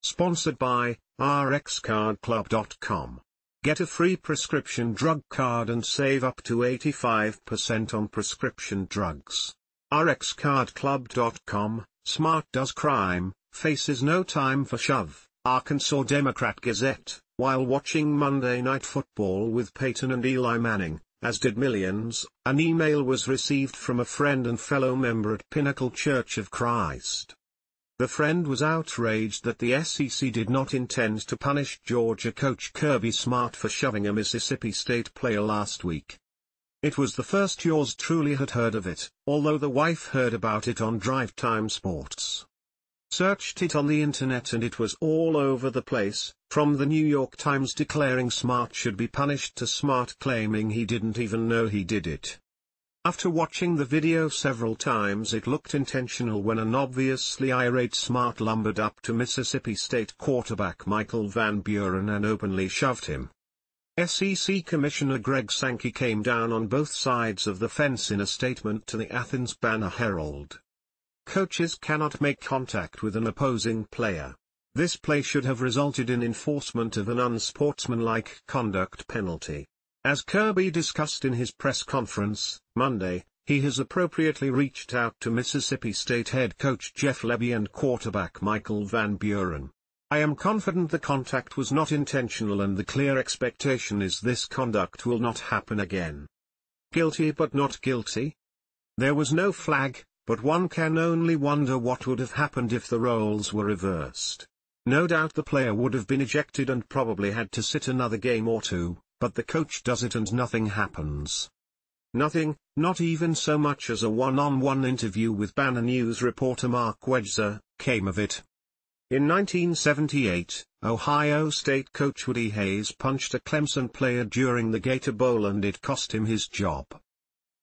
Sponsored by RxCardClub.com. Get a free prescription drug card and save up to 85% on prescription drugs. RxCardClub.com. Smart does crime, faces no time for shove. Arkansas Democrat Gazette. While watching Monday Night Football with Peyton and Eli Manning, as did millions, an email was received from a friend and fellow member at Pinnacle Church of Christ. The friend was outraged that the SEC did not intend to punish Georgia coach Kirby Smart for shoving a Mississippi State player last week. It was the first yours truly had heard of it, although the wife heard about it on Drive Time Sports. Searched it on the internet and it was all over the place, from the New York Times declaring Smart should be punished to Smart claiming he didn't even know he did it. After watching the video several times, it looked intentional when an obviously irate Smart lumbered up to Mississippi State quarterback Michael Van Buren and openly shoved him. SEC Commissioner Greg Sankey came down on both sides of the fence in a statement to the Athens Banner-Herald. Coaches cannot make contact with an opposing player. This play should have resulted in enforcement of an unsportsmanlike conduct penalty. As Kirby discussed in his press conference, Monday, he has appropriately reached out to Mississippi State head coach Jeff Lebby and quarterback Michael Van Buren. I am confident the contact was not intentional and the clear expectation is this conduct will not happen again. Guilty but not guilty? There was no flag, but one can only wonder what would have happened if the roles were reversed. No doubt the player would have been ejected and probably had to sit another game or two, but the coach does it and nothing happens. Nothing, not even so much as a one-on-one interview with Banner News reporter Mark Wedzer, came of it. In 1978, Ohio State coach Woody Hayes punched a Clemson player during the Gator Bowl and it cost him his job.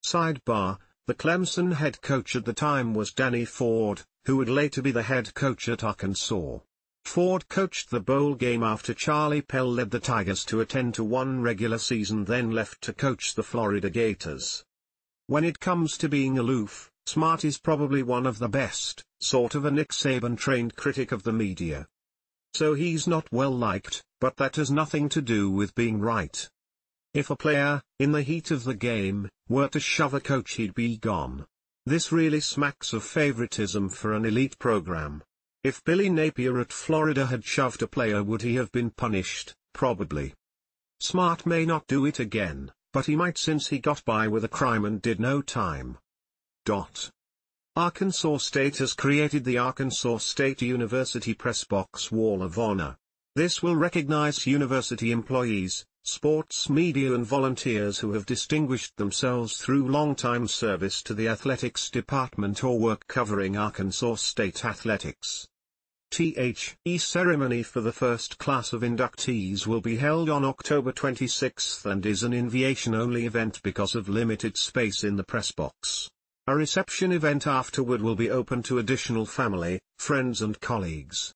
Sidebar: the Clemson head coach at the time was Danny Ford, who would later be the head coach at Arkansas. Ford coached the bowl game after Charlie Pell led the Tigers to a 10-1 regular season, then left to coach the Florida Gators. When it comes to being aloof, Smart is probably one of the best, sort of a Nick Saban-trained critic of the media. So he's not well liked, but that has nothing to do with being right. If a player, in the heat of the game, were to shove a coach, he'd be gone. This really smacks of favoritism for an elite program. If Billy Napier at Florida had shoved a player, would he have been punished? Probably. Smart may not do it again, but he might, since he got by with a crime and did no time. Arkansas State has created the Arkansas State University Press Box Wall of Honor. This will recognize university employees, sports media and volunteers who have distinguished themselves through long-time service to the athletics department or work covering Arkansas State athletics. The ceremony for the first class of inductees will be held on October 26 and is an invitation-only event because of limited space in the press box. A reception event afterward will be open to additional family, friends and colleagues.